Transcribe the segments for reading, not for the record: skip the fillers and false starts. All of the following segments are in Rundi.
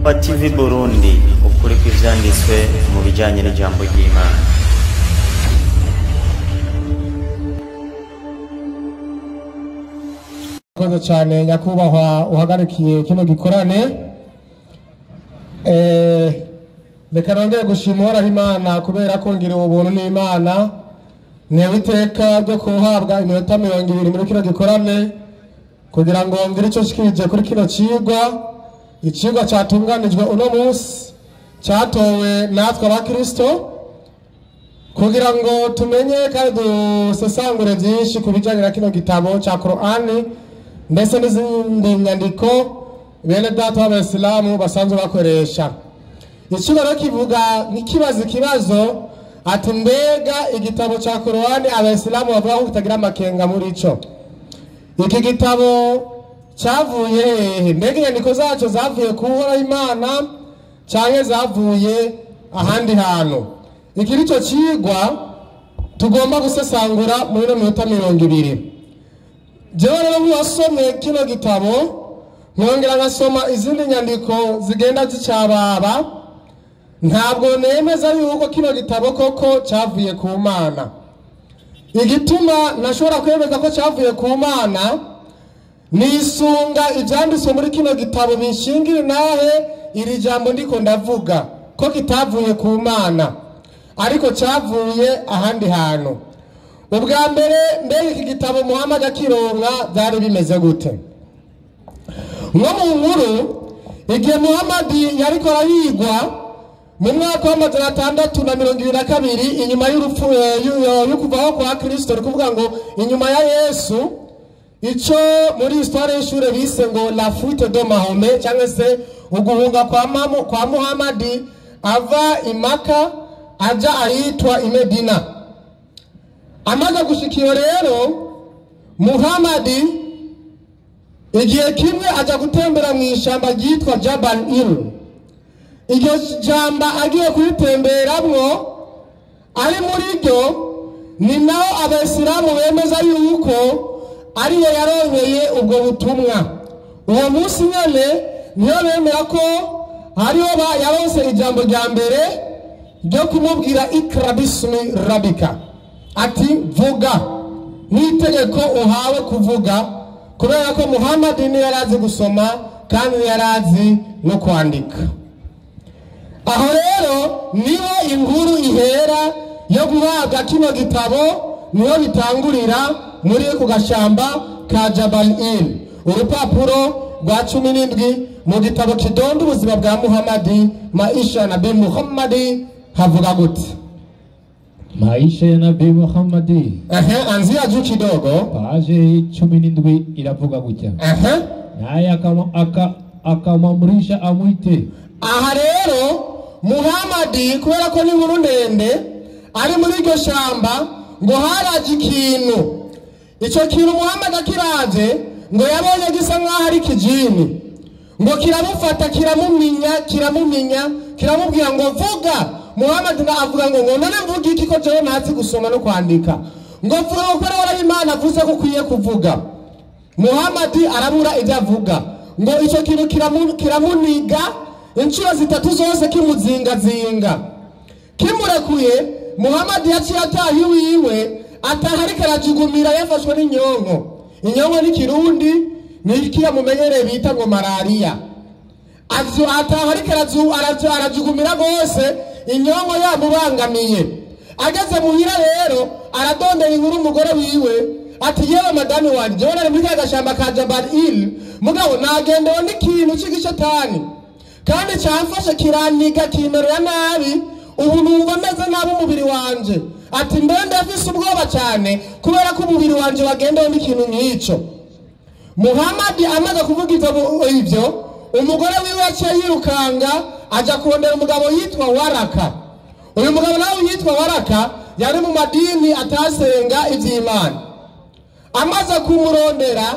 wa TV Burundi, ukuri kw'ivyanditswe mu bijanye n'ijambo ry'Imana. Koze cyane nyakubahwa uhagarikiye kino gikorane. Reka nongere gushimira Imana kubera ko ngiriwe ubuntu n'Imana newe iteka ryo kuhabwa iminota 20 muri kino gikorane kugira ngo ngire icyo shikije kuri kino icigwa cyatunganijwe uno munsi cyatowe natwe abakristo kugira ngo tumenye kandi dusesangure byinshi ku bijyanye na kino gitabo cya Qur'ani ndetse n'izindi nyandiko bene data w'Abayisilamu basanzwe bakoresha. Ikibaro kivuga ikibazo ati mbega igitabo cya Qur'ani Abayisilamu bavuga ko kitagira amakenga muri ico. Iki gitabo cyavuye hehe? Mbega inyandiko zacu zavuye ku Uhoraho Imana canke zavuye ahandi hantu? Iki nico cigwa tugomba gusesangura muri no minota 20. Jewe rero mwasomye kino gitabo nkongera ngasoma izindi nyandiko zigenda zicababa, ntabwo nemeza yuko kino gitabo koko cyavuye ku Mana. Igituma nashobora kwemeza ko cyavuye ku Mana nisunga ibyanditswe muri kino gitabo bishingira nahe iri jambo ndiko ndavuga ko kitavuye ku Mana ariko cyavuye ahandi hantu. Ubwa mbere mbere iki gitabo Muhammad akironka byari bimeze gute? Nko mu nkuru igihe Muhammad yariko arahigwa mu mwaka wa 622 inyuma y'urupfu y'ukuvaho kwa Kristo, kuvuga ngo inyuma ya Yesu, ico muri histoire y'ishure bise ngo la fuite de Mahomet cyangwa se uguhunga kwa Muhammad ava imaka aja ahitwa Medina. Amaze gushikira rero Muhammad igihe kimwe aja gutembera mu ishamba ryitwa Jabal Il. Iryo jamba agiye kuritemberamwo ari muri ryo ni naho Abayisilamu bemeza yuko ari we yaronkeye ubwo butumwa. Uwo munsi nyene niyo bemera ko hariho yaronse ijambo rya mbere ryo kumubwira ikra bismi rabbika, ati vuga n'itegeko uhawe kuvuga, kubera ko Muhammad ni yarazi gusoma kandi yarazi no kwandika. Aho rero niho inkuru ihera yo guhabwa kino gitabo, niho bitangurira muri ku gashamba ka Jabal Il. Urupapuro rwa 17 mu gitabo kidonda ubuzima bwa Muhammad, maisha na Nabii Muhammad havuga gute? Maisha ya Nabii Muhammad. Anzia juu kidogo. Page 17 iravuga gutya. Naye akamamrisha amwite. Aha rero Muhammad kubera ko ni nkuru ndende ari muri iryo shamba ngo haraje ikintu. Ico kintu Muhammad akiraje ngo yabonye gisa nkaho ari kijini, ngo kiramufata kiramuminya kiramubwira ngo vuga. Muhammad na avuga ngo none mvuga iki ko jewe ntazi gusoma no kwandika? Ngo vuga ko Uhoraho Imana avuze ko ukwiye kuvuga. Muhammad arabura ibyo avuga, ngo ico kintu kiramuniga inshuro 3 zose kimuzingazinga. Kimurekuye Muhammad yaciye atahi wiwe atahari karajugumira yafashwe n'inyonko. Inyonko ni Kirundi ni kiyamumenyere bita ngo malaria. Azu atahari arajugumira gose inyonko yamubangamiye. Ageze muhira rero aradondera inkuru umugore wiwe ati yewe madame wanje wona muri kagashamba ka Jabal Il, mugabo nagendewe n'ikintu cy'igishetani kandi cyamfashe kiraniga kimerera nabi, ubu numva meze nabi umubiri wanje. Ati mbende afise ubwoba cyane kubera ko umubiri wanje wagendewe n'ikintu nk'ico. Muhammad amaze kuvuga ibyo umugore wiwe yaciye yirukanga aja kurondera umugabo yitwa Waraka. Uyu mugabo nawe yitwa Waraka yari mu madini atasenga ivy'Imana. Amaze kumurondera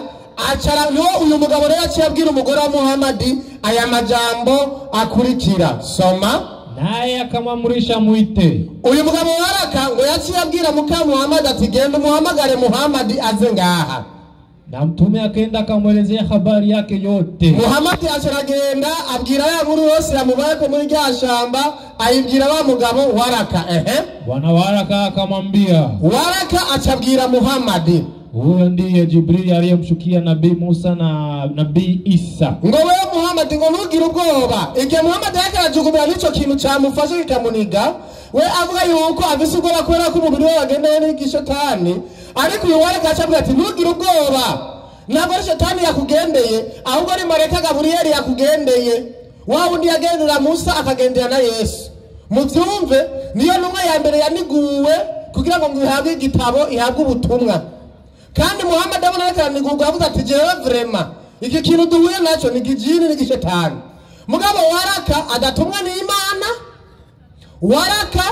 acara uyu mugabo rero yaciye abwira umugore wa Muhammad aya majambo akurikira, soma. Naye akamamrisha mwite. Uyu mugabo Waraka ngo yaciye abwira muka Muhammad ati genda umuhamagare Muhammad aze ngaha. na mtume akaenda akamwelezea habari yake yote. Muhammad acharagenda abwira ya nkuru yose yamubaye ko muri rya shamba, ayibwira wa mugabo Waraka. Bwana Waraka akamwambia, Waraka achabwira Muhammad, huyo ndiye Jibril aliyemshukia Nabii Musa na Nabii Isa. Ngo wewe Muhammad ngo ntugire ubwoba. Igihe Muhammad yakarajukumira nico kintu cyamufashe kikamuniga, we avuga yuko afise ubwoba kubera ko umubiri we wagendewe n'igishetani. Ariko uyu Waraka acabwira ati ntugire ubwoba, ntabwo shetani yakugendeye, ahubwo ari marayika Gaburiyeli yakugendeye. Wa wundi yagendera Musa akagendera na Yesu. Muvyumve, niyo numwe ya mbere yaniguwe kugira ngo ihabwe igitabo, ihabwe ubutumwa. Kandi Muhammad abona yakanigurwa avuga ati jewe vrema iki kintu duhuye naco ni gijini ni gishetani. Mugabo Waraka adatumwa n'Imana, Waraka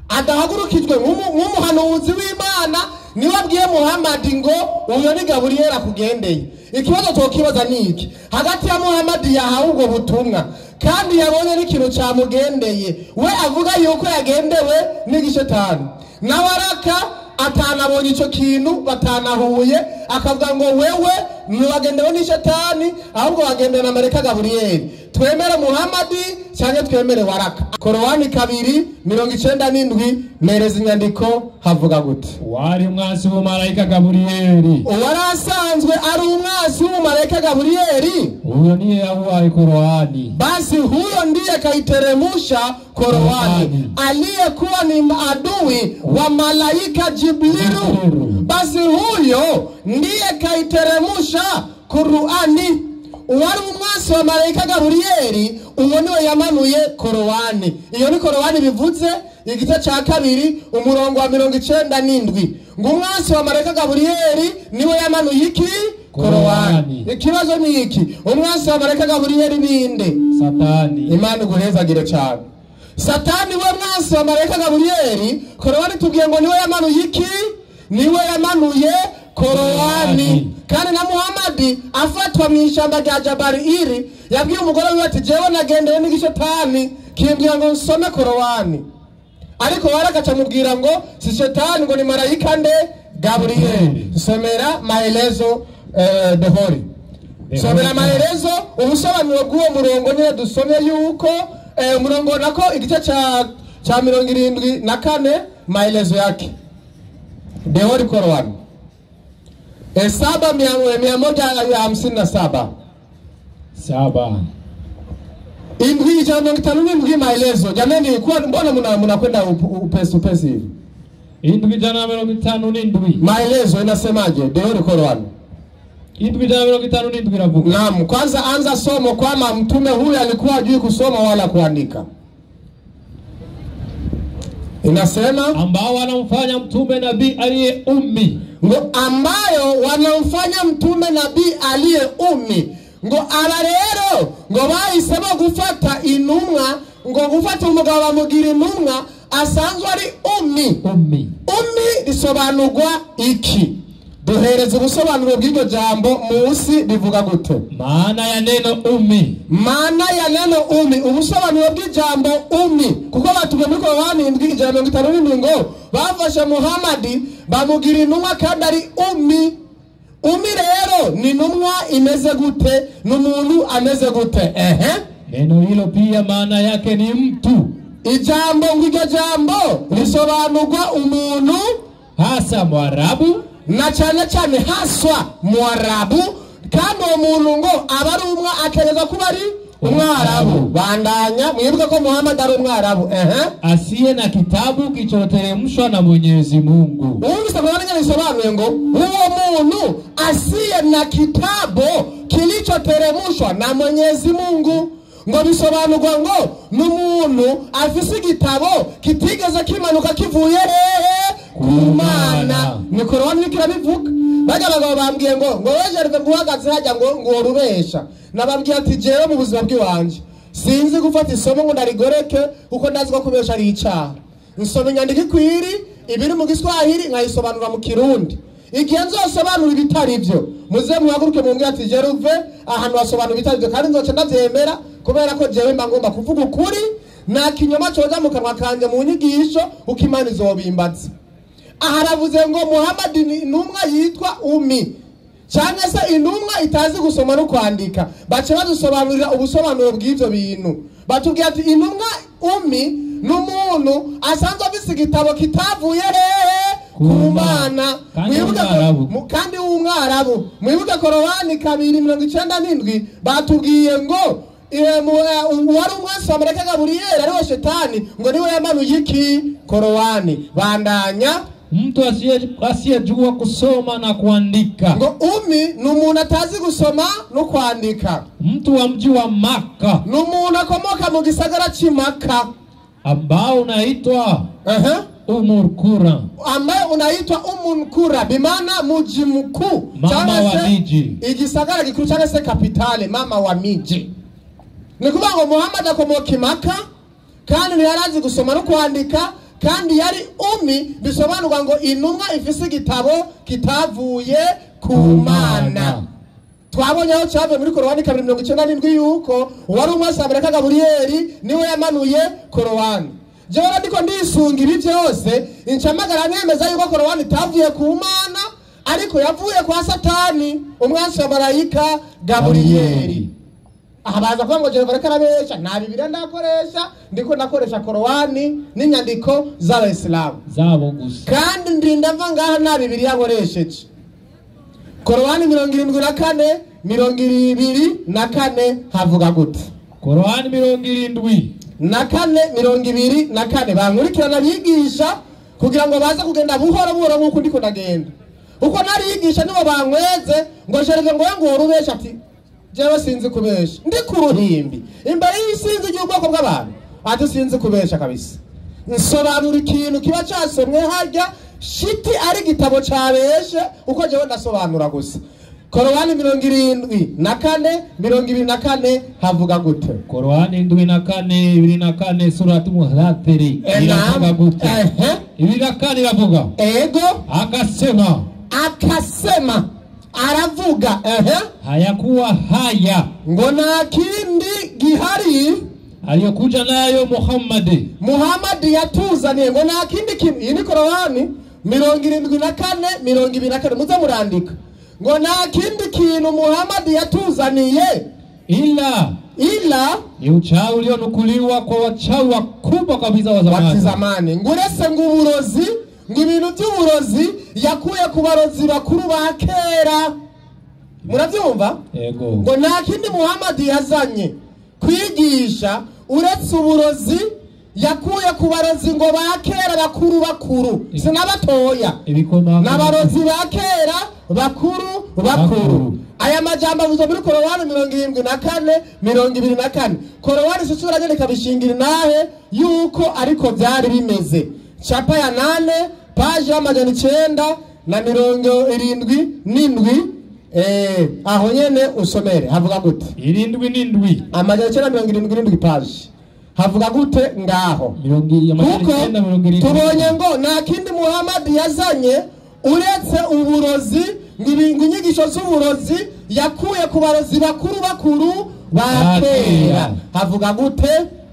adahagurukijwe nk'umuhanuzi w'Imana, niwe abwiye Muhammad ngo uyo ni Gaburiyeli akugendeye. Ikibazo tokibaza niki hagati ya Muhammad yahawe ubwo butumwa kandi yabonye n'ikintu cyamugendeye, we avuga yuko yagendewe n'igishetani, na Waraka atanabonye ico kintu batanahuye, akavuga ngo wewe ntiwagendewe n'ishetani ahubwo wagendewe na marayika Gaburiyeli. Twemere Muhammad cyangwa twemere Waraka? Korowani 2:97 mereza inyandiko havuga gute? Wari umwasi w'umarayika Gaburiyeli. Warasanzwe ari umwasi w'umarayika Gaburiyeli. Huyo ndiye yahuwaye Korowani. Basi huyo ndiye kaiteremusha Korowani, aliyekuwa ni adui wa malaika Jibrilu. Basi huyo ndiye kaiteremusha Korowani. Uwari umwasi wa marayika Gaburiyeli, uwo niwe yamanuye Korowani. Iyo ni Korowani bivuze igice ca 2 umurongo wa 97. Ngo umwasi wa marayika Gaburiyeli niwe yamanuye iki? Korowani. Ikibazo ni iki? Umwasi wa marayika Gaburiyeli ninde? Satani. Imana iguhezagire cyane. Satani we mwasi wa marayika Gaburiyeli, Korowani tubwiye ngo niwe yamanuye iki? Niwe yamanuye Korowani. Kandi na Muhammad afatwa mu ishamba rya Jabariri, yabwiye umugore we ati jewe nagendewe n'igishetani kimbwira ngo nsome Korowani. Ariko Waraka acamubwira ngo si shetani ngo ni marayika nde? Gaburiyeli. Somera maelezo dehori. Somera maelezo ubusobanuro bw'uwo murongo nyine dusomye yuko umurongo nako igice ca 74 maelezo yake. Dehori Korowani 7:157 Indwi ijana 57 maelezo. Jamani, kwa mbona mnakwenda upesi hivi? Indwi ijana 57 maelezo inasemaje? Dehori Korowani Indwi ijana 57 iravuga. Naam, kwanza anza somo kwamba mtume huyu alikuwa hajui kusoma wala kuandika. Inasema ambao wanamfanya mtume nabii aliye ummi. Ngo ambayo wanamfanya mtume nabii aliye ummi. Ngo aba rero ngo bahisemo gufata intumwa, ngo gufata umugabo bamugira intumwa asanzwe ari ummi. Ummi risobanurwa iki? Duhereze ubusobanuro bw'iryo jambo munsi bivuga gute? Maana ya neno ummi. Maana ya neno ummi, ubusobanuro bw'ijambo ummi. Kuko batume muri Korowani 7:57 ngo bafashe Muhammad bamugira intumwa kandi ari ummi. Ummi rero ni intumwa imeze gute? N'umuntu ameze gute? Neno hilo pia maana yake ni mtu. Ijambo ng'iryo jambo risobanurwa umuntu, hasa Mwarabu, na cyane haswa Mwarabu. Kandi uwo muntu ngo aba ari umwe akereza kuba ari Umwarabu. Bandanya mwibuke ko Muhammad ari Umwarabu. Asiye na kitabu kilichoteremshwa na Mwenyezi Mungu. Uwise mwana nisobanuye ngo uwo muntu asiye na kitabu kilichoteremshwa na Mwenyezi Mungu. Ngo bisobanurwa ngo n'umuntu afise igitabo kitigeze kimanuka kivuye ku Mana. Ni Korowani kirabivuga. Baga bagabo bambwiye ngo wejerwe guhagaze hajya ngo rubesha. Nababwiye ati jewe mu buzima bw'iwanje sinzi gufata isomo ngo ndarigoreke kuko ndazi ko kubesha ari icyaha. Nsoma inyandiko ikwiri ibiri mu Giswahili nkayisobanura mu Kirundi. Igihe nzosobanura ibitari byo muze muhaguruke mumbwira ati jeruve ahantu wasobanura ibitari byo kandi nzoce ndavyemera kubera ko jewe mba ngomba kuvuga ukuri na kinyoma coza mu kanwa kanje mu nyigisho uko Imana izobimbaza. Aharavuze ngo Muhammad ni intumwa yitwa ummi. canke se intumwa itazi gusoma no kwandika bace badusobanurira ubusobanuro bw'ivyo bintu batubwira ati intumwa n'umuntu asanzwe afise igitabo kitavuye hehe ku Mana kandi w'umwarabu. Mwibuke Korowani 2:97 batubwiye ngo wari umwansi wa Marayika Gaburiyeli ariwe Shetani ngo niwe yamanuye iki Korowani. Bandanya, mtu asiyejua kusoma na kuandika. Ngo ni umuntu atazi gusoma no kwandika. Mtu wa mji wa Maka, ni umuntu akomoka mu gisagara c'Imaka ambao unaitwa Umurkura, ambaye unaitwa Umurkura bimana muji mkuu, mama wa miji, igisagara gikuru cyangwa se kapitale, mama wa miji. Ni kuvuga ngo Muhammad akomoka Imaka kandi ntiyarazi gusoma no kwandika, kandi yari bisobanurwa ngo intumwa ifise igitabo kitavuye ku Mana. Twabonye aho cyavuye muri Korowani 2:97 yuko wari umwansi wa Marayika Gaburiyeli niwe yamanuye Korowani. Jewe ndiko ndisunga ibi byose incamagara nemeza yuko Korowani itavuye ku Mana ariko yavuye kwa Satani, umwansi wa Marayika Gaburiyeli. Abaza kuvuga ngo jewe barakarabesha nta Bibiliya ndakoresha, ndiko nakoresha Korowani n'inyandiko z'Abayisilamu zabo gusa, kandi ndinda mva ngaha nta Bibiliya nkoresheje. Korowani 74 havuga gute? Korowani 74 bankurikirana bigisha kugira ngo baze kugenda buhoro buhoro nk'uko ndiko ndagenda. Uko nariyigisha nibo bankweze ngo shereke ngo urubesha ati jewe sinzi kubesha, ndi ku ruhimbi imbere y'isinzi ry'ubwoko bw'abantu ati sinzi kubesha kabisa. Nsobanura ikintu kiba cyasomwe harya shiti ari gitabo cabeshe uko jewe ndasobanura gusa. Korowani 74 havuga gute? Korowani 74 suratu Muhathiri iravuga gute? 24 iravuga ego akasema aravuga hayakuwa haya ngo nta kindi gihari aliyokuja nayo Muhammad yatuzaniye ngo nta kindi kintu. Iyi ni Korowani 74 muze murandika ngo nta kindi kintu Muhammad yatuzaniye ila ni uchawi ulionukuliwa kwa wachawi wakubwa kabisa wa zamani. Ngurese ngo uburozi, ngo ibintu by'uburozi yakuye ku barozi bakuru ba kera. Murabyumva? Yego. Ngo nta kindi Muhammad yazanye kwigisha uretse uburozi yakuye ku barozi ngo ba kera bakuru sinabatoya, n'abarozi ba kera bakuru. Aya majambo avuze muri Korowani 74 Korowani sisura nyene kabishingira nahe yuko ariko byari bimeze. Chapa ya 8 page ya 977 aho nyene usomere havuga gute? 77 977 page havuga gute ngaho? Kuko tubonye ngo nta kindi Muhammad yazanye uretse uburozi, inyigisho z'uburozi yakuye ku barozi bakuru ba kera. Havuga gute?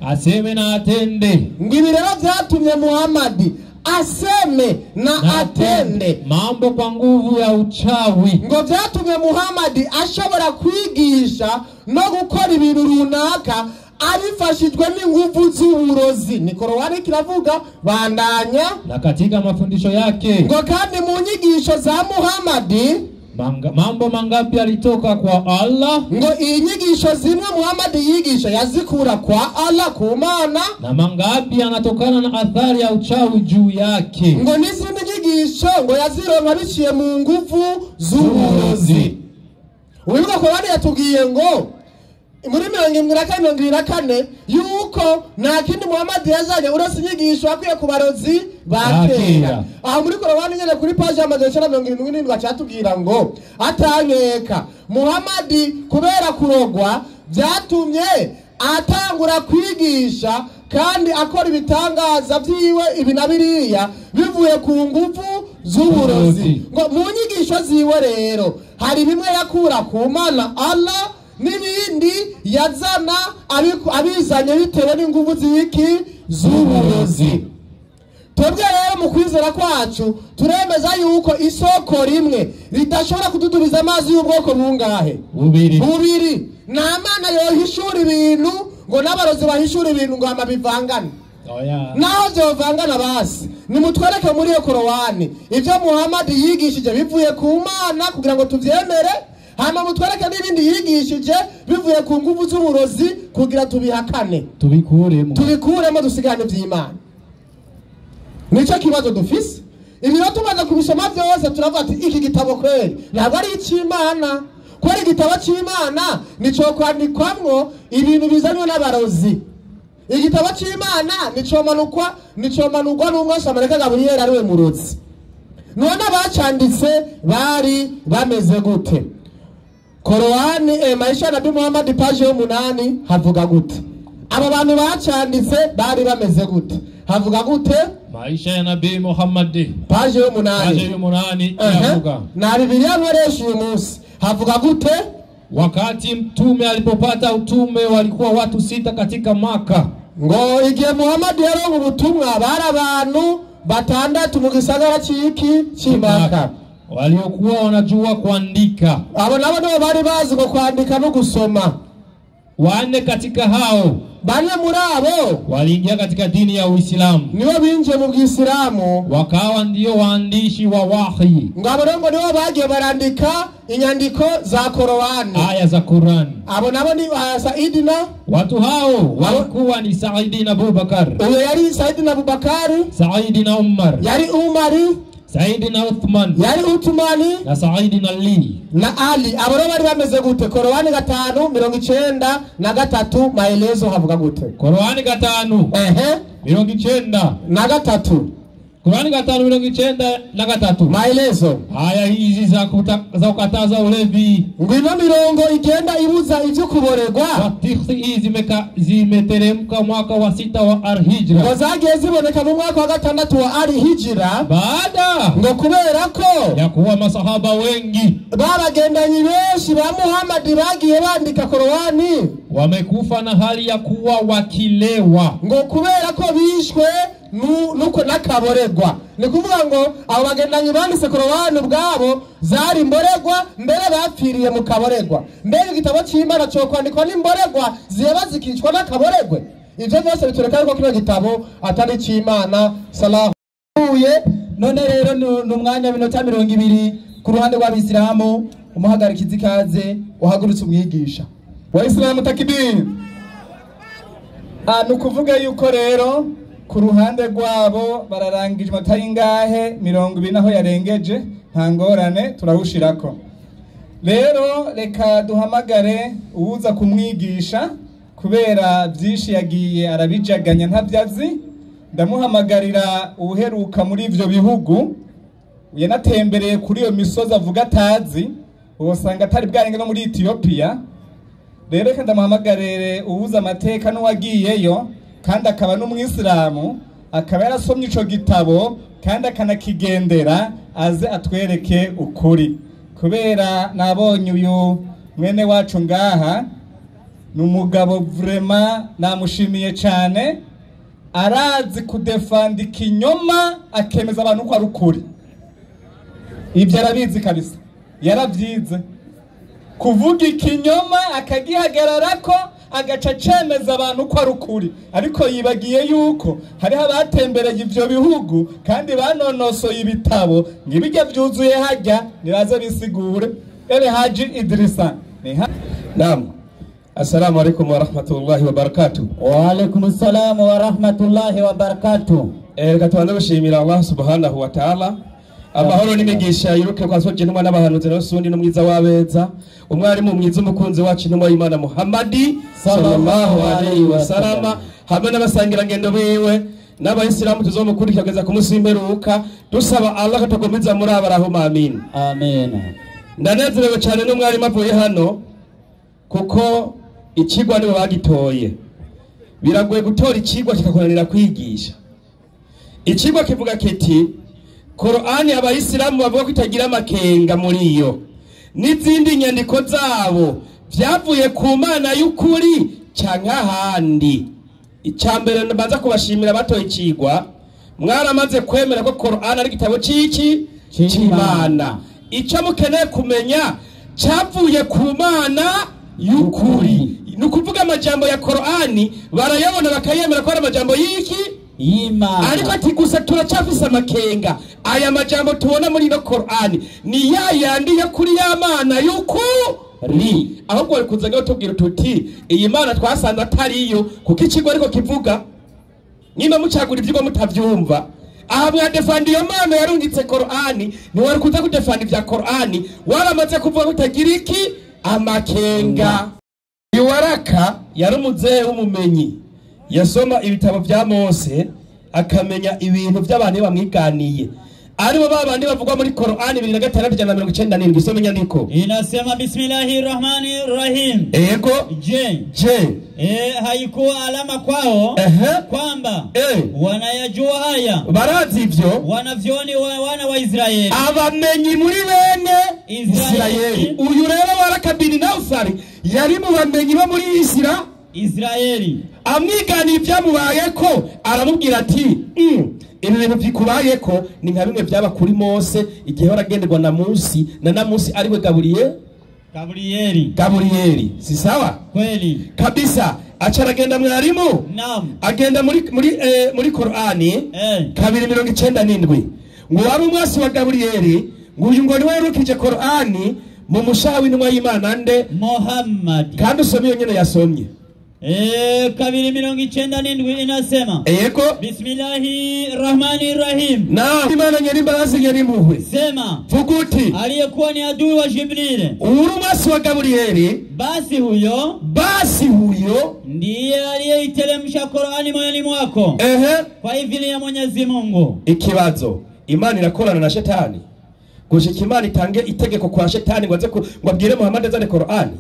Aseme na atende. Ngo ibi rero byatumye Muhammad aseme na atende mambo kwa nguvu ya uchawi. Ngo byatumye Muhammad ashobora kwigisha no gukora ibintu runaka abifashijwe n'inguvu z'uburozi. Ni Korowani kiravuga. Bandanya. Na katika mafundisho yake ngo kandi mu nyigisho za Muhammad mambo mangapi alitoka kwa Allah? Ngo iyi nyigisho zimwe Muhammad yigisha yazikura kwa Allah ku Mana, na mangapi anatokana na athari ya uchawi juu yake. Ngo n'izindi nyigisho ngo yazironka biciye mu nguvu z'uburozi. Wibuka ko bari yatubwiye ngo muri 74 yuko nta kindi Muhammad yazanye uretse inyigisho akwiye ku barozi ba kera. Aho muri Korowani nyene kuri page ya 177 bacatubwira ngo atankeka Muhammad kubera kurogwa byatumye atangura kwigisha kandi akora ibitangaza byiwe ibi na biriya bivuye ku nguvu z'uburozi. Ngo mu nyigisho ziwe rero hari bimwe yakura ku Mana Allah, n'ibindi yazana abizanye bitewe n'inguvu z'iki z'uburozi. twebwe rero mu kwizera kwacu turemeza yuko isoko rimwe ridashobora kududubiza amazi y'ubwoko bungahe? Bubiri. Nta mana yohishura ibintu ngo n'abarozi bahishura ibintu ngo hama bivangane. Naho vyovangana basi nimutwereke muri iyo Korowani ivyo Muhammad yigishije bivuye ku Mana kugira ngo tuvyemere, hama mutwereke n'ibindi yigishije bivuye ku nguvu z'uburozi kugira tubihakane, tubikuremo dusigane vy'Imana. Nico kibazo dufise. Ibiro tumaze kubisoma byose turavuga ati iki gitabo kweli ntabwo ari icy'Imana. Kweli igitabo cy'Imana nico kwandikwamwo ibintu bizanwa n'abarozi. Igitabo cy'Imana nico manukwa n'umwose Amareka Gabriel ari we murozi. None abacanditse bari bameze gute? Korowani maisha ya Nabii Muhammad page 8 havuga gute? Aba bantu bacanditse bari bameze gute? Havuga gute? Maisha ya Nabii Muhammad page 8 yavuga. Na Biblia nkoresha uyu munsi havuga gute? Wakati mtume alipopata utume walikuwa watu 6 katika Maka. Ngo igihe Muhammad yaronka ubutumwa bari abantu 6 mu gisagara cy'Imaka waliokuwa wanajua kuandika. Abo nabo bari bazi ko kwandika no gusoma. 4 katika hao, bane muri abo waliingia katika dini ya Uislamu. Nibo binje mu Islamu, wakawa ndio waandishi wa wahi. Ngabo ngo nibo bagiye barandika inyandiko za Korowani, aya za Qur'an. Abo nabo ni Saidina. Watu hao walikuwa ni Saidina Abubakar. Uyo yari Saidina Abubakar. Saidina Umar. Yari Umari. Saidina Uthman. Yari Uthmani. Na Saidina Ali. Na Ali. Abo bari bameze gute? Korowani 5:93 maelezo havuga gute? Korowani 5:93. Korowani 5:93 maelezo. Aya hizi za kukataza ulevi. Ngwino mirongo igenda ibuza ivyo kuborerwa. Hadiths zimeteremka mwaka wa 6 wa Al-Hijra. Ngo zagiye ziboneka mu mwaka wa 6 wa Al-Hijra. Baada ngo kubera ko ya kuwa masahaba wengi babagendanye benshi ba Muhammad bagiye bandika Korowani wamekufa na hali ya kuwa wakilewa. Ngo kubera ko bishwe nuko nakaboregwa. Ni kuvuga ngo abo bagendanye banditse Korowani ubwabo zari mboregwa mbere bapfiriye mu kaboregwa. Mbere igitabo cy'Imana cyo kwandikwa n'imboregwa ziba zikicwa n'akaboregwe. Ivyo byose bitureka ko kino gitabo atari cy'Imana. Salahu none rero n'umwanya w'minota 20 ku ruhande rw'Abisilamu umuhagarikizi kaze uhagurutse umwigisha wa Islamu takbir. Nukuvuga yuko rero ku ruhande rwabo bararangije matari ngahe 20 naho yarengeje nta ngorane turahushirako. Rero reka duhamagare uwuza kumwigisha kubera byinshi yagiye arabijaganya ntabyazi. Ndamuhamagarira uheruka muri ivyo bihugu yanatembereye kuri iyo misozi avuga atazi ubosanga atari bwarenge no muri Ethiopia. Rero reka ndamuhamagarire uwuza amateka n'uwagiyeyo kandi akaba n'umwisilamu akaba yarasomye ico gitabo kandi akanakigendera aze atwereke ukuri, kubera nabonye uyu mwene wacu ngaha n'umugabo vraiment namushimiye cyane, arazi kudefanda ikinyoma akemeza abantu ko ari ukuri. Ibyo arabizi kabisa, yaravyize kuvuga ikinyoma akagihagararako agaca cemeza abantu ko ari ukuri. Ariko yibagiye yuko hari abatembereye ivyo bihugu kandi banonosoye ibitabo ngibijya byuzuye hajya niraza bisigure. Ele Haji Idrisa Naam. Assalamu alaikum wa rahmatullahi wa barakatuh. Wa alaikum assalam wa rahmatullahi wa barakatuh. Gatwanda bashimira Allah subhanahu wa ta'ala. Amahoro n'imigisha yiruke kwa soje n'umwana n'abahanuzi n'usundi n'umwiza wabeza. Umwarimu mwiza umukunzi wacu n'umwa Imana Muhammad sallallahu alaihi wasallam. Hamwe n'abasangira ngendo biwe n'abayisilamu tuzomukurikira kugeza ku munsi w'imperuka. Dusaba Allah katakomeza muri abaraho amin. Amen. Ndanezerewe cyane n'umwarimu avuye hano kuko ikigwa nibo bagitoye. Biragoye gutora ikigwa kikakunanira kwigisha. Ikigwa kivuga kiti Qur'ani abayisilamu bavuga ko itagira amakenga muri yo. N'izindi nyandiko zabo byavuye ku Mana y'ukuri canke ahandi. Icambere mbanza kubashimira batoye ikigwa mwaramaze kwemera ko Qur'an ari igitabo ciki c'Imana. Icyo mukeneye kumenya cyavuye ku Mana yukuri. Nukuvuga amajambo ya Qur'an barayabona bakayemera ko ari amajambo yiki Imana. Ariko ati gusa turacafisa amakenga. Aya majambo tubona muri no Qur'an ni yayandi ya kuri ya Mana yukuri. Ahubwo bari kuzaga tubwira tuti iyi Mana twasanze atari yo kuko ikigo ariko kivuga nimba mucagura ivyigwa mutavyumva. Aha mwadefanda iyo Mana yarungitse Qur'an ni wari kuza kudefanda ivya Qur'an waramaze kuvuga utagira iki amakenga. Yuwaraka yari umuzehe w'umumenyi yasoma ibitabo vya Mose akamenya ibintu by'abantu bamwiganiye aribo babandi bavugwa muri Qur'an 2697 isomenya niko inasema bismillahirrahmanirrahim. Ego je haikuwa alama kwao kwamba wanayajua haya barazi ivyo wanavyoni wana wa Israeli abamenyi muri bene Israeli. Uyu rero warakabiri na usari yari mu bamenyi bo muri Israeli amwigani ibyamubayeko aramubwira ati ibi bintu byikubayeko ni nka bimwe byaba kuri Mose igihe waragenderwa na Musi na Namusi ariwe Gaburiyeli si sawa kweli kabisa. Acaragenda mwarimu agenda muri Qur'ani 297 ngo wari umwasi wa Gaburiyeli ngo uyu ngo niwe yarukije Qur'ani mu mushawi n'umwa y'Imana nde Muhammad kandi usomye iyo nyene yasomye 297 inasema Ego bismillahirrahmanirrahim. Na Imana nyeri mbazi nyeri muhwe sema vuguti aliyekuwa ni adui wa Jibril urumasi wa Gaburiyeli basi huyo ndiye aliyeiteremsha Qur'ani moyoni mwako kwa idhini ya Mwenyezi Mungu. Ikibazo Imana irakorana na shetani gushika Imana itange itegeko kwa shetani ngo aze ngwabwire Muhammad azane Qur'ani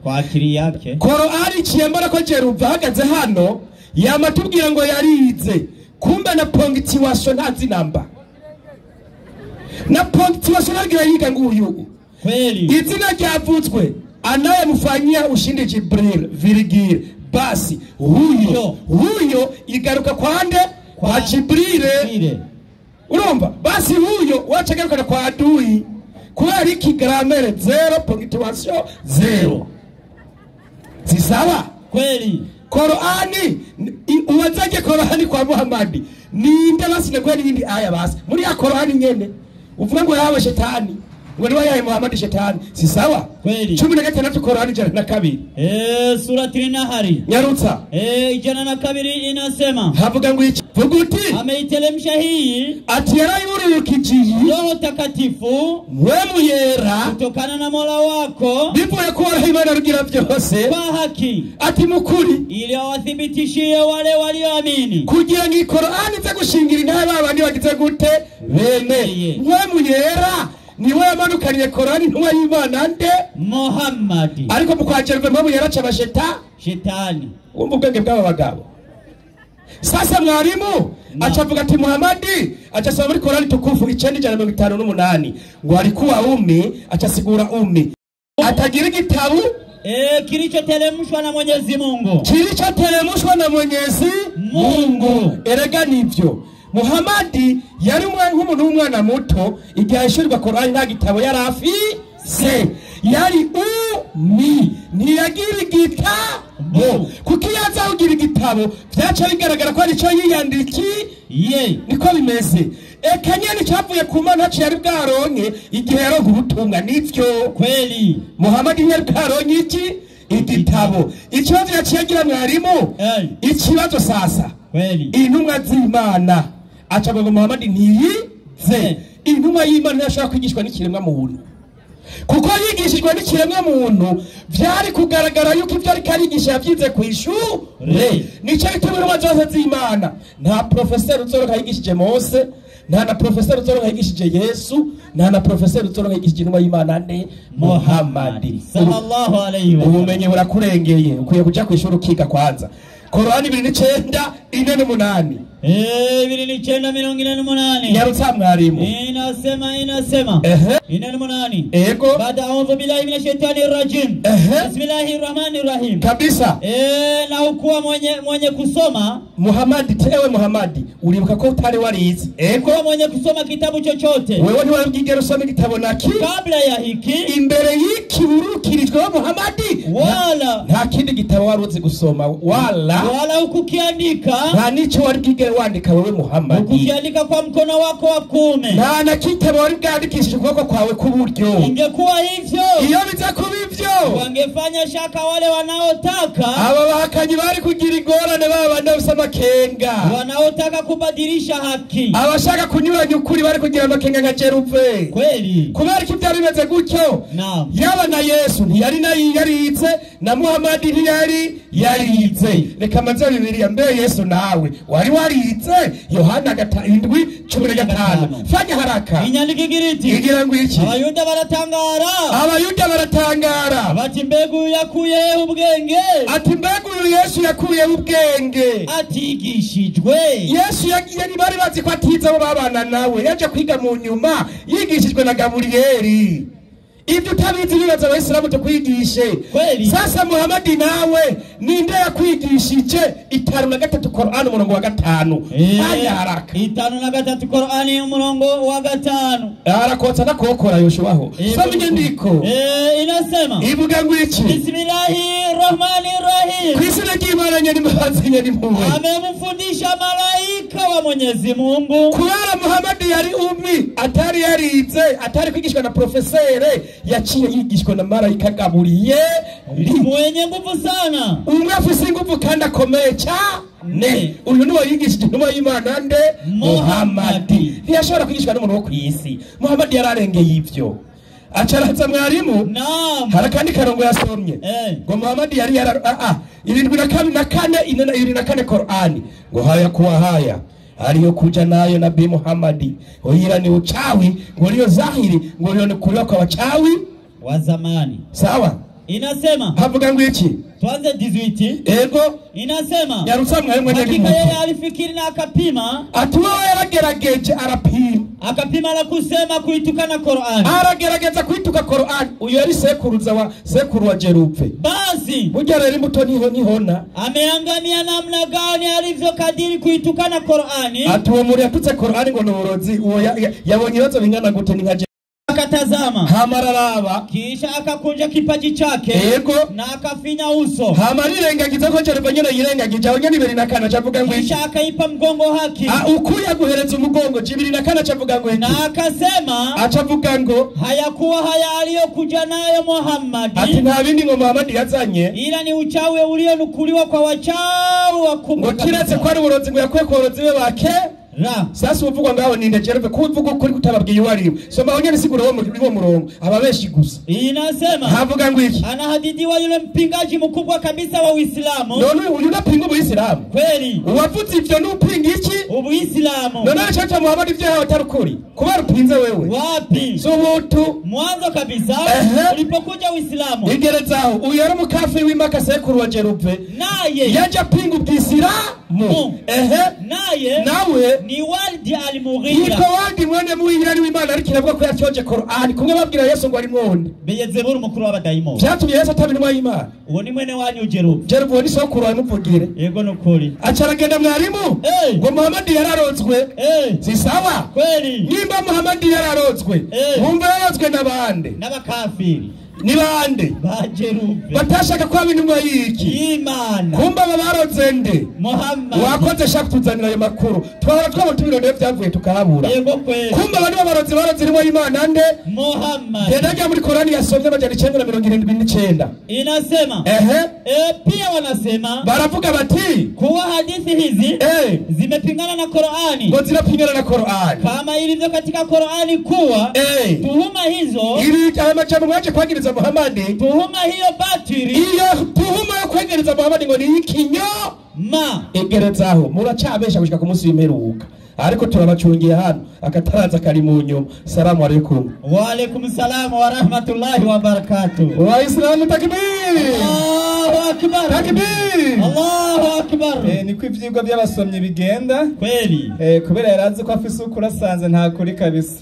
kwa akili yake. Qur'ani ciyembara ko Jeruva hagaze hano yamatubwira ngo yarize kumbe na punctuation ntazi namba na punctuation agira yiga nguyu kweli izina ryavutswe anayemufanyia ushindi Jibril virgil basi huyo igaruka kwande kwa Jibril. Urumva basi huyo wachagaruka kwa adui kubera iki grammaire 0.0 si sawa kweli. Qur'ani uwazaje Qur'ani kwa Muhammad ninde basine kweli nindi aya basi muri ya Qur'ani nyene uvuga ngo yawe shetani ngo niwe yawe Muhammad shetani si sawa kweli. 16 Qur'ani 102 surati Nahari nyarutsa 102 inasema havuga ngo iki vuguti ameitelemsha hii ati yarayurukiji Roho Takatifu mwemu yera kutokana na Mola wako bivuye ko Imana rugira byose kwa haki ati mukuri ili awathibitishie wale walioamini kugira ngo Qur'ani ze gushingira intebe abandi bagize gute bene mwemu yera niwe yamanukaniye Qur'ani ntuwa y'Imana nde Muhammad ariko mukwajerwe mwemu yera caba shetani umva ubwenge bw'aba bagabo. Sasa mwarimu achavuga ati Muhammad achasoma muri Qur'ani tukufu 958 ngo alikuwa achasigura atagira igitabu kilichoteremshwa na Mwenyezi Mungu. Erega nivyo Muhammad yari nk'umuntu w'umwana muto igihe yishurirwa Qur'ani nta gitabo yari afise yari ntiyagira igitabo kuko yaza ugira igitabo byaca bigaragara ko ari cyo yiyandikiye niko bimeze. Ekanyeni cyavuye ku Mana cyari bwaronke igihe yaronka ubutumwa nivyo kweli. Muhammad yari bwaronke iki igitabo. Ikibazo yaciyagira mwarimu ikibazo sasa kweli intumwa z'Imana acavuga ngo Muhammad ntiyize intumwa y'Imana yashaka kwigishwa n'ikiremwa muntu kuko yigishijwe n'ikiremwa muntu byari kugaragara yuko ibyo ari karigisha yavyize ku ishure nico bituma intumwa zose z'Imana nta professeur uzoroka yigishije Mose nta na professeur uzoroka yigishije Yesu nta na professeur uzoroka yigishije intumwa y'Imana ne Muhammad sallallahu alayhi wa sallam. Ubumenyi burakurengeye ukwiye kuja ku ishure ukiga kwanza Qur'ani 29:4-8 2:48 nyarutsa mwarimu. inasema 48 Ego baada a'udhu billahi minash shaitani rajim bismillahir rahmanir rahim kabisa. na hukuwa mwenye kusoma Muhammad, tewe Muhammad, ulibuka ko utari warize. Ego mwenye kusoma kitabu chochote wewe ni wabigera usome kitabo naki kabla ya hiki imbere y'iki urukirijwe wa Muhammad wala nta kindi gitabo waruzi gusoma wala ukukiandika nta nico wabigera wandika wewe Muhammad ukukiandika kwa mkono wako wa kuume nta na kitabo wabigandikishije ukuboko kwawe kuburyo. Ingekuwa hivyo iyo biza kubivyo wangefanya shaka wale wanaotaka aba bahakanyi bari kugira ingorane babanda usama kenga wanaotaka kubadilisha haki abashaka kunyuranya ukuri bari kugira amakenga nka Jeruve. Kweli kubera ko byari bimeze gutyo yaba na Yesu ntiyari yarize na Muhammad ntiyari yarize. Reka maze Bibiliya mbere Yesu nawe wari warize Yohana 7:15 fanya haraka inyandiko igiriti igira ngo iki abayuda baratangara bati mbegu yakuye ubwenge ati mbegu Yesu yakuye ubwenge atigishijwe Yesu yari bari bazi ko atize abo babana nawe yaje kwiga mu nyuma yigishijwe na Gaburiyeli. Ibyo utabizi bibaza abayisilamu tukwigishe. Sasa Muhammad nawe ninde yakwigishije 5:3 Qur'an umurongo wa 5 aya haraka 5:3 Qur'an umurongo wa 5 arakotsa nakokora yoshubaho somye ndiko inasema ivuga ngo iki bismillahirrahmanirrahim kwisina kimana nyani mbazi nyani mpuwe amemfundisha malaika wa Mwenyezi Mungu kubera Muhammad yari ummi atari yarize atari kwigishwa na profesere yaciye yigishwa na malaika Gaburiyeli mwenye nguvu sana umwe afise nguvu kandi akomeye cyane. Uyu ni wayigishije intumwa y'Imana nde Muhammad ntiyashobora kwigishwa n'umuntu wo kwisi. Muhammad yararengeye ivyo acaraza mwarimu harakandi karongo yasomye ngo Muhammad yari 7:4 Qur'ani ngo haya kuwa haya aliyo kuja nayo Nabii Muhammad oyira ni uchawi ngo liyo zahiri ngo liyo ni kuliwa kwa wachawi wa zamani. Sawa inasema havuga ngo iki tuanze 18 ego inasema yarutsa mwari mwenye hakika yeye alifikiri na akapima atuwa yaragerageje arapima akapima la kusema kuitukana Qur'an aragerageza kuituka Qur'an. Uyo yari sekuru wa Jeruve basi burya rero imbuto nihona ameangamia namna gani alivyokadiri kuitukana Qur'ani atuwa muri yatutse Qur'ani ngo nurozi uwo yabonye ibibazo bingana gute ni nka akatazama hamararaba kisha akakunja kipaji chake ego na akafinya uso hamarirengagiza ko Jeruve nyene yirengagije aho nyene 2:4 cavuga ngo kisha akaipa mgongo haki ukuya guhereza umugongo 2:4 cavuga ngo na akasema acavuga ngo hayakuwa haya aliyokuja nayo Muhammad ati nta bindi ngo Muhammad yazanye ila ni uchawi ulionukuliwa kwa wachawi wakubwa ngo kiretse ko ari uburozi ngo yakuye ko uburozi be bake sasa uvugwa ngaho ninde Jeruve kuvuga kuri kutababwiye wariwe soma onyene siguro wo murongo ababeshi gusa inasema havuga ngo iki anahadithiwa yule mpingaji mkubwa kabisa wa Uislamu. None uyu napinga Uislamu kweli uwavuze ivyo n'upinga iki Uislamu none acha Muhammad ivyo hawe tarukuri kuba rupinze wewe wapi subutu mwanzo kabisa ulipokuja Uislamu igerezaho uyu yari mukafiri w'Imaka sekuru wa Jeruve naye yaje pinga ubwisilamu naye nawe ni Walid al-Mughira yiko Walid mwene Mughira ari w'Imana ariko iravuga ko yacoje Qur'an kumwe babwira Yesu ngo ari mwonde Beyezeburu mukuru w'abadayimoni byatumye Yesu atabinwa y'Imana uwo ni mwene wanyu Jeruve Jeruve ni sokuru wamuvugire yego nukuri acaragenda mwarimu ngo Muhammad yararozwe si sawa kweli nimba Muhammad yararozwe wumva yarozwe nabande n'abakafiri ni bande ba Jeruve batashaka kwa bintumwa yiki Imana kumba babaroze nde Muhammad wakoze shaka tuzanira ayo makuru twara twabo tubirondeye byavuye tukahabura yego kweli kumba bari babaroze rimwe Imana nde Muhammad yadaga muri Qur'ani yasomye amajana 979 inasema pia wanasema baravuga bati kuwa hadithi hizi zimepingana na Qur'ani ngo zinapingana na Qur'ani kama ilivyo katika Qur'ani kuwa tuhuma hizo ili amajambo mwaje kwagiriza Muhammad tuhuma hiyo batiri iyo tuhuma yo kwagiriza Muhammad ngo ni ikinyo egerezaho muracabesha gushika ku munsi w'imperuka ariko turabacungiye hano akataraza kari mu nyuma. Salamu alaykum. Wa alaykum salam wa rahmatullahi wa barakatuh. Wa islamu takbir. akbar. Takbir. Allahu akbar. Niko ivyigwa by'abasomyi bigenda kweli kubera yarazi ko afise ukuri asanze nta kuri kabisa